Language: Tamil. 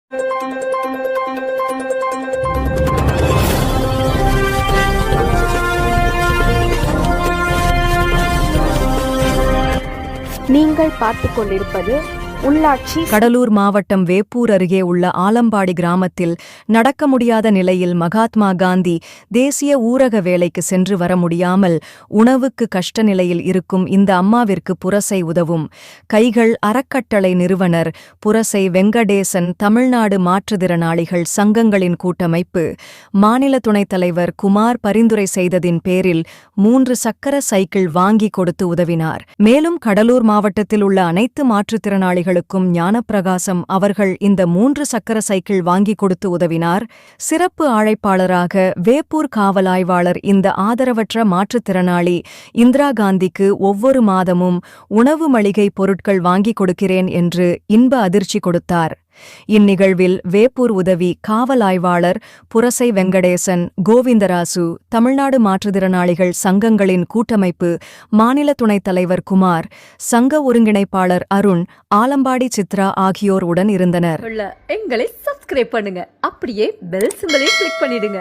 நீங்கள் பார்த்துக் கொண்டிருப்பது உள்ளாட்சி. கடலூர் மாவட்டம் வேப்பூர் அருகே உள்ள ஆலம்பாடி கிராமத்தில் நடக்க முடியாத நிலையில் மகாத்மா காந்தி தேசிய ஊரக வேலைக்கு சென்று வர முடியாமல் உணவுக்கு கஷ்ட நிலையில் இருக்கும் இந்த அம்மாவிற்கு புரசை உதவும். கைகள் அறக்கட்டளை நிறுவனர் புரசை வெங்கடேசன் தமிழ்நாடு மாற்றுத்திறனாளிகள் சங்கங்களின் கூட்டமைப்பு மாநில துணைத் தலைவர் குமார் பரிந்துரை செய்ததின் பேரில் 3 சக்கர சைக்கிள் வாங்கி கொடுத்து உதவினார். மேலும் கடலூர் மாவட்டத்தில் உள்ள அனைத்து மாற்றுத்திறனாளிகள் ஞானப்பிரகாசம் அவர்கள் இந்த 3 சக்கர சைக்கிள் வாங்கி கொடுத்து உதவினார். சிறப்பு அழைப்பாளராக வேப்பூர் காவல் ஆய்வாளர் இந்த ஆதரவற்ற மாற்றுத்திறனாளி இந்திரா காந்திக்கு ஒவ்வொரு மாதமும் உணவு மளிகை பொருட்கள் வாங்கிக் கொடுக்கிறேன் என்று இன்ப அதிர்ச்சி கொடுத்தார். இந்நிகழ்வில் வேப்பூர் உதவி காவல் ஆய்வாளர் புரசை வெங்கடேசன், கோவிந்தராசு, தமிழ்நாடு மாற்றுத்திறனாளிகள் சங்கங்களின் கூட்டமைப்பு மாநில துணைத் தலைவர் குமார், சங்க ஒருங்கிணைப்பாளர் அருண், ஆலம்பாடி சித்ரா ஆகியோர் உடன் இருந்தனர். எங்களை சப்ஸ்கிரைப் பண்ணுங்க, அப்படியே பெல் சிம்பலை கிளிக் பண்ணிடுங்க.